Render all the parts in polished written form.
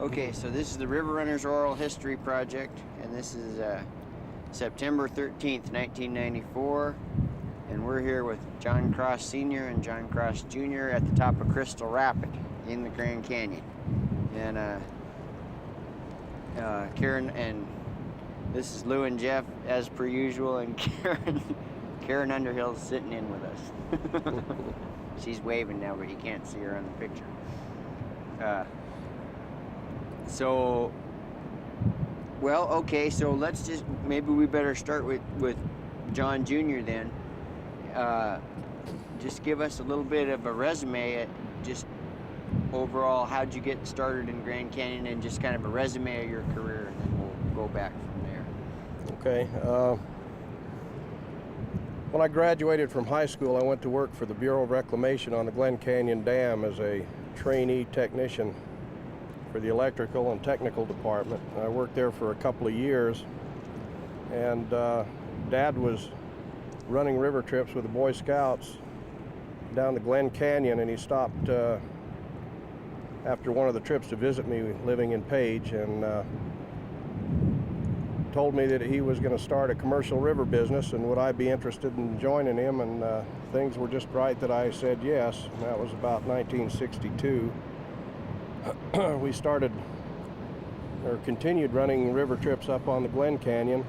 Okay, so this is the River Runners Oral History Project, and this is September 13th, 1994, and we're here with John Cross Sr. and John Cross Jr. at the top of Crystal Rapid in the Grand Canyon. And Karen, and this is Lew and Jeff as per usual, and Karen Underhill is sitting in with us. She's waving now, but you can't see her on the picture. Well, okay, so let's just, maybe we better start with John Jr. then. Just give us a little bit of a resume, just overall, how'd you get started in Grand Canyon, and just kind of a resume of your career, and then we'll go back from there. Okay. When I graduated from high school, I went to work for the Bureau of Reclamation on the Glen Canyon Dam as a trainee technician for the electrical and technical department. I worked there for a couple of years, and Dad was running river trips with the Boy Scouts down the Glen Canyon, and he stopped after one of the trips to visit me living in Page, and told me that he was going to start a commercial river business and would I be interested in joining him, and things were just right that I said yes, and that was about 1962. We started or continued running river trips up on the Glen Canyon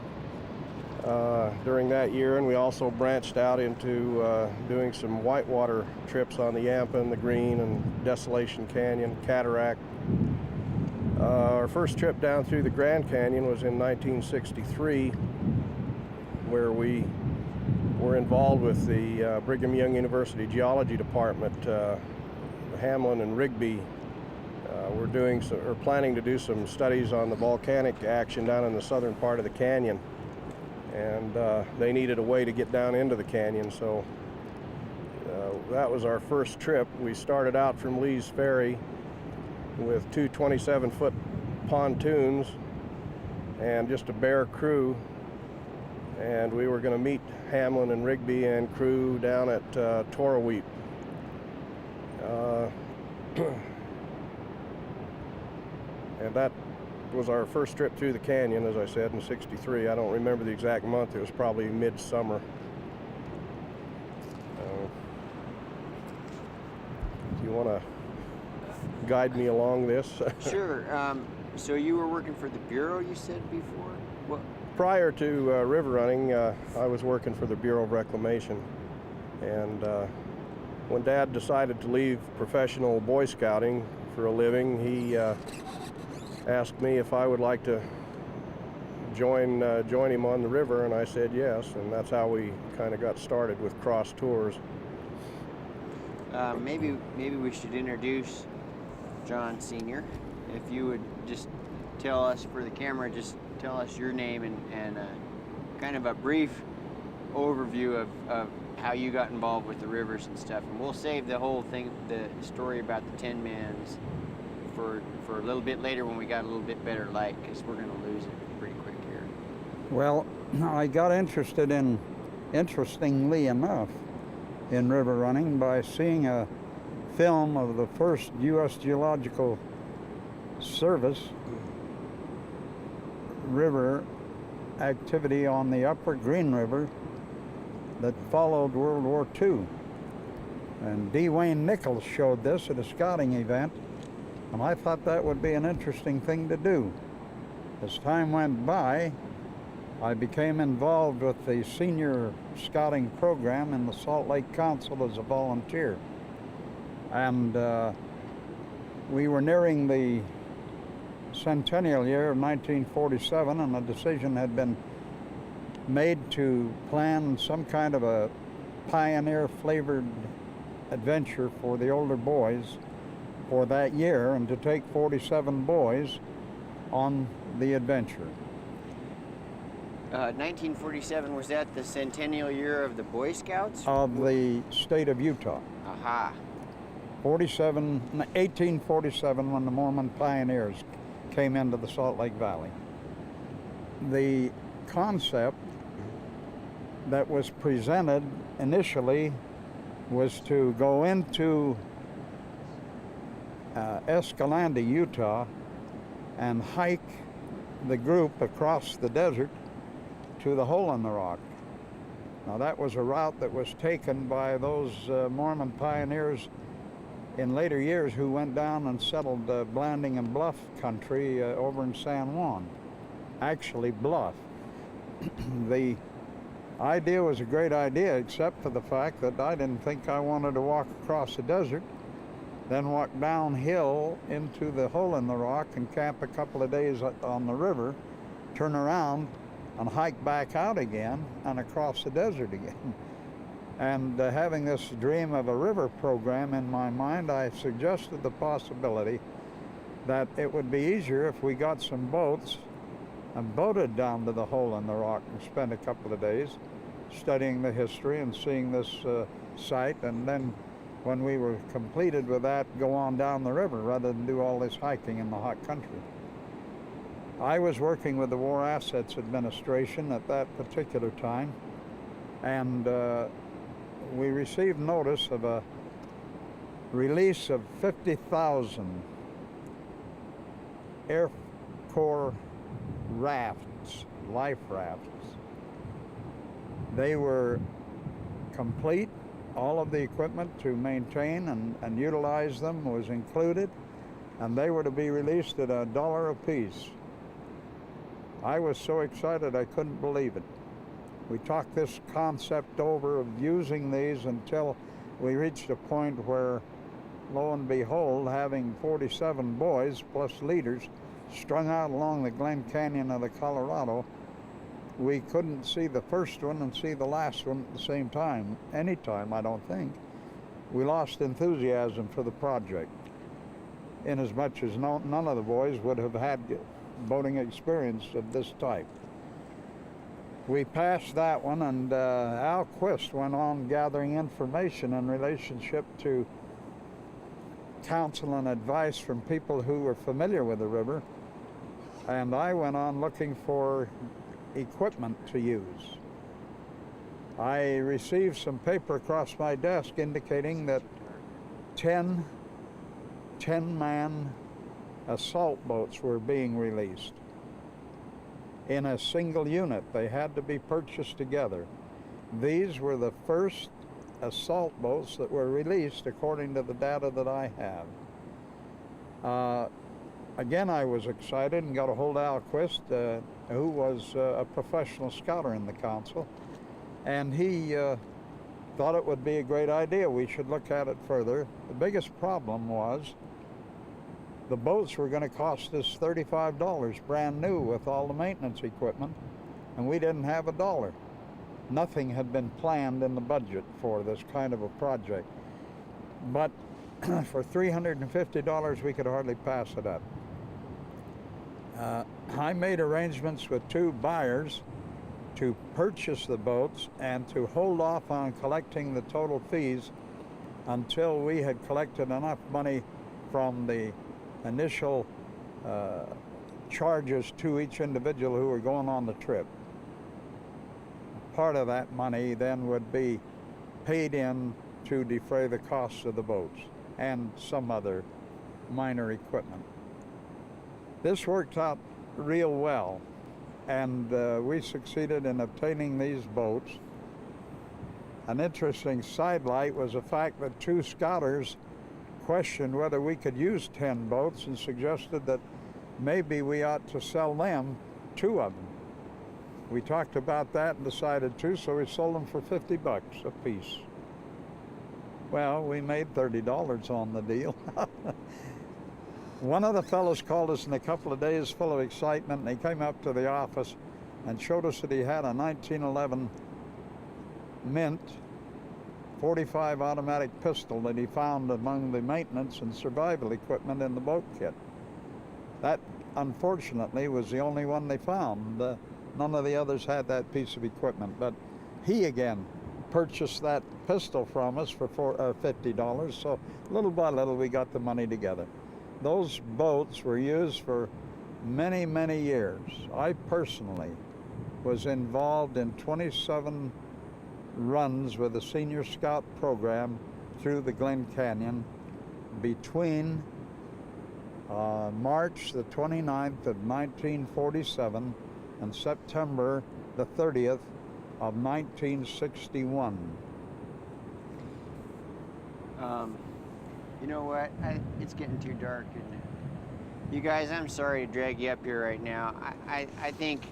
during that year, and we also branched out into doing some whitewater trips on the Yampa and the Green and Desolation Canyon, Cataract. Our first trip down through the Grand Canyon was in 1963, where we were involved with the Brigham Young University Geology Department. Hamlin and Rigby were planning to do some studies on the volcanic action down in the southern part of the canyon, and they needed a way to get down into the canyon, so that was our first trip. We started out from Lee's Ferry with two 27-foot pontoons and just a bare crew, and we were going to meet Hamlin and Rigby and crew down at Torrowheap. And that was our first trip through the canyon, as I said, in '63. I don't remember the exact month. It was probably midsummer. Do you want to guide me along this? Sure. So you were working for the Bureau, you said before? What? Prior to river running, I was working for the Bureau of Reclamation. And when Dad decided to leave professional Boy Scouting for a living, he asked me if I would like to join him on the river, and I said yes, and that's how we kind of got started with cross tours. Maybe we should introduce John Sr. If you would just tell us, for the camera, just tell us your name and kind of a brief overview of how you got involved with the rivers and stuff. And we'll save the whole thing, the story about the 10 Mans, for a little bit later when we got a little bit better light, because we're going to lose it pretty quick here. Well, I got interested in, interestingly enough, in river running by seeing a film of the first U.S. Geological Service river activity on the upper Green River that followed World War II. And D. Wayne Nichols showed this at a scouting event, and I thought that would be an interesting thing to do. As time went by, I became involved with the senior scouting program in the Salt Lake Council as a volunteer. And we were nearing the centennial year of 1947, and a decision had been made to plan some kind of a pioneer-flavored adventure for the older boys for that year, and to take 47 boys on the adventure. 1947, was that the centennial year of the Boy Scouts? Of the state of Utah. Aha. 1847, when the Mormon pioneers came into the Salt Lake Valley. The concept that was presented initially was to go into Escalante, Utah, and hike the group across the desert to the hole in the rock. Now that was a route that was taken by those Mormon pioneers in later years who went down and settled Blanding and Bluff country over in San Juan. Actually Bluff. The idea was a great idea, except for the fact that I didn't think I wanted to walk across the desert, then walk downhill into the hole in the rock and camp a couple of days on the river, turn around and hike back out again and across the desert again. And having this dream of a river program in my mind, I suggested the possibility that it would be easier if we got some boats and boated down to the hole in the rock and spent a couple of days studying the history and seeing this site, and then when we were completed with that, go on down the river rather than do all this hiking in the hot country. I was working with the War Assets Administration at that particular time, and we received notice of a release of 50,000 Air Corps rafts, life rafts. They were complete. All of the equipment to maintain and utilize them was included, and they were to be released at $1 a piece. I was so excited I couldn't believe it. We talked this concept over of using these until we reached a point where, lo and behold, having 47 boys plus leaders strung out along the Glen Canyon of the Colorado, we couldn't see the first one and see the last one at the same time. Anytime, I don't think. We lost enthusiasm for the project, inasmuch as none of the boys would have had boating experience of this type. We passed that one, and Al Quist went on gathering information in relationship to counsel and advice from people who were familiar with the river, and I went on looking for equipment to use. I received some paper across my desk indicating that 10-man assault boats were being released in a single unit. They had to be purchased together. These were the first assault boats that were released according to the data that I have. Again, I was excited and got a hold of Al Quist, who was a professional scouter in the council, and he thought it would be a great idea. We should look at it further. The biggest problem was the boats were going to cost us $35 brand new with all the maintenance equipment, and we didn't have $1. Nothing had been planned in the budget for this kind of a project. But for $350, we could hardly pass it up. I made arrangements with 2 buyers to purchase the boats and to hold off on collecting the total fees until we had collected enough money from the initial charges to each individual who were going on the trip. Part of that money then would be paid in to defray the costs of the boats and some other minor equipment. This worked out real well, and we succeeded in obtaining these boats. An interesting sidelight was the fact that 2 scouters questioned whether we could use 10 boats and suggested that maybe we ought to sell them 2 of them. We talked about that and decided to, so we sold them for $50 a piece. Well, we made $30 on the deal. One of the fellows called us in a couple of days full of excitement, and he came up to the office and showed us that he had a 1911 Mint .45 automatic pistol that he found among the maintenance and survival equipment in the boat kit. That, unfortunately, was the only one they found. None of the others had that piece of equipment, but he again purchased that pistol from us for $50, so little by little we got the money together. Those boats were used for many, many years. I personally was involved in 27 runs with the Senior Scout program through the Glen Canyon between March the 29th of 1947 and September the 30th of 1961. You know what? It's getting too dark, and you guys, I'm sorry to drag you up here right now. I think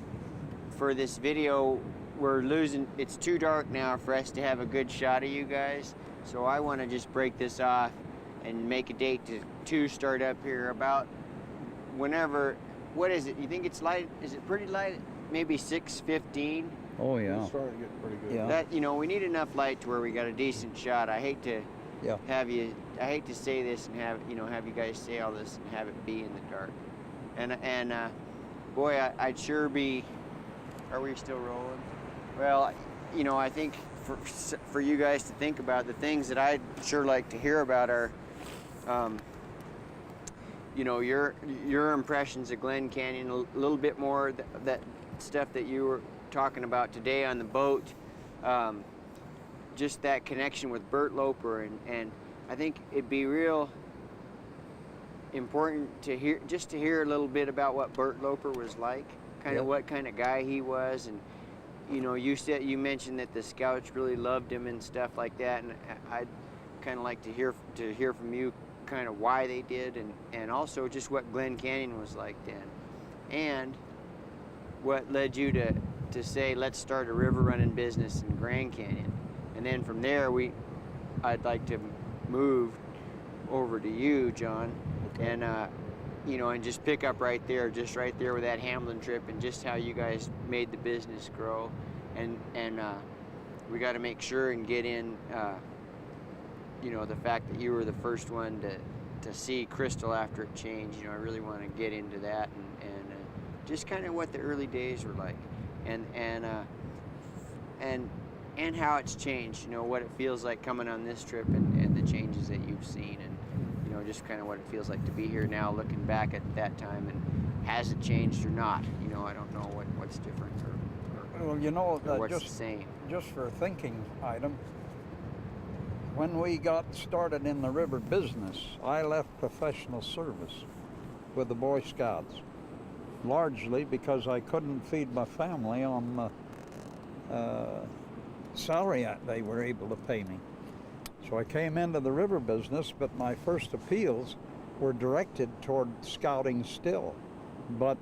for this video, we're losing. It's too dark now for us to have a good shot of you guys. So I want to just break this off and make a date to start up here about whenever. What is it? You think it's light? Is it pretty light? Maybe 6:15. Oh yeah. It's starting to get pretty good. Yeah. That, you know, we need enough light to where we got a decent shot. I hate to have you. I hate to say this and have you guys say all this and have it be in the dark. And boy, I'd sure be. Are we still rolling? Well, you know, I think for you guys to think about, the things that I'd sure like to hear about are, you know, your impressions of Glen Canyon, a little bit more that stuff that you were talking about today on the boat, just that connection with Bert Loper, and I think it'd be real important to hear a little bit about what Bert Loper was like, kind of what kind of guy he was, and you know, you mentioned that the scouts really loved him and stuff like that, and I'd kind of like to hear from you kind of why they did, and also just what Glen Canyon was like then, and what led you to say, let's start a river running business in Grand Canyon. And then from there, I'd like to move over to you, John, and you know, and just pick up right there with that Hamlin trip, and just how you guys made the business grow, and we got to make sure and get in, you know, the fact that you were the first one to see Crystal after it changed. You know, I really want to get into that, and just kind of what the early days were like, and how it's changed. You know, what it feels like coming on this trip, and the changes that you've seen, and you know, just kind of what it feels like to be here now, looking back at that time, and has it changed or not? You know, I don't know what's different or Well, you know, what's the same. Just for a thinking item, when we got started in the river business, I left professional service with the Boy Scouts, largely because I couldn't feed my family on the salary they were able to pay me. So I came into the river business, but my first appeals were directed toward scouting still, but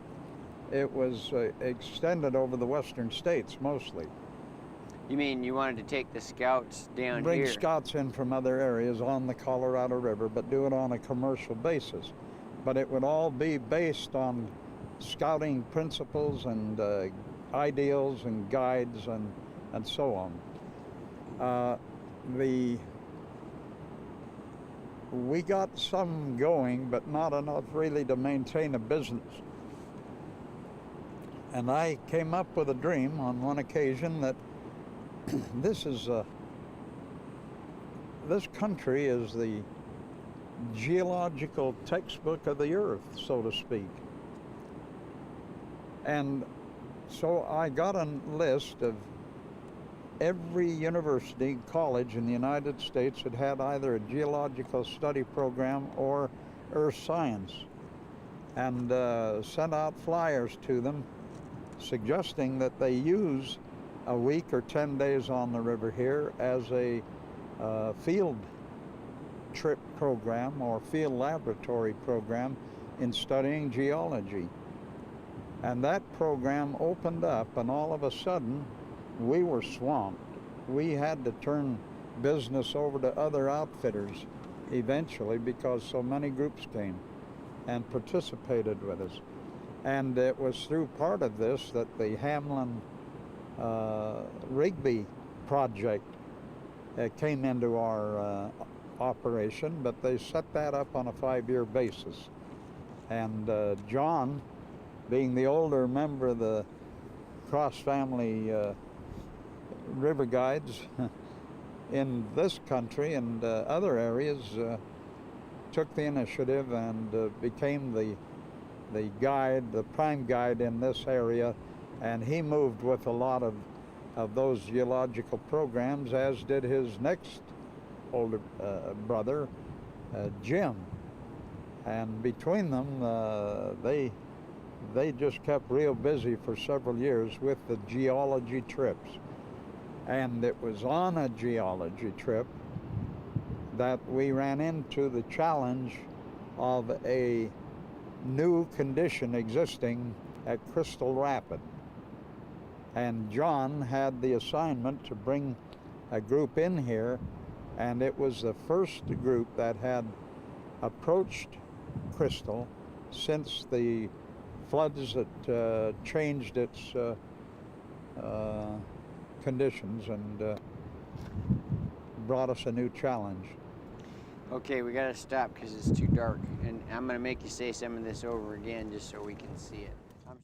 it was extended over the western states mostly. You mean you wanted to take the scouts down Bring here? scouts in from other areas on the Colorado River, but do it on a commercial basis. But it would all be based on scouting principles and ideals and guides and so on. We got some going, but not enough really to maintain a business. And I came up with a dream on one occasion that this country is the geological textbook of the earth, so to speak. And so I got a list of every university, college in the United States that had either a geological study program or earth science, and sent out flyers to them suggesting that they use a week or 10 days on the river here as a field trip program or field laboratory program in studying geology. And that program opened up, and all of a sudden we were swamped. We had to turn business over to other outfitters eventually because so many groups came and participated with us. And it was through part of this that the Hamlin Rigby project came into our operation, but they set that up on a 5-year basis. And John, being the older member of the cross-family river guides in this country and other areas, took the initiative and became the guide, the prime guide in this area, and he moved with a lot of those geological programs, as did his next older brother, Jim. And between them, they just kept real busy for several years with the geology trips. And it was on a geology trip that we ran into the challenge of a new condition existing at Crystal Rapid. And John had the assignment to bring a group in here, and it was the first group that had approached Crystal since the floods that changed its conditions and brought us a new challenge. Okay, we gotta stop because it's too dark, and I'm gonna make you say some of this over again just so we can see it.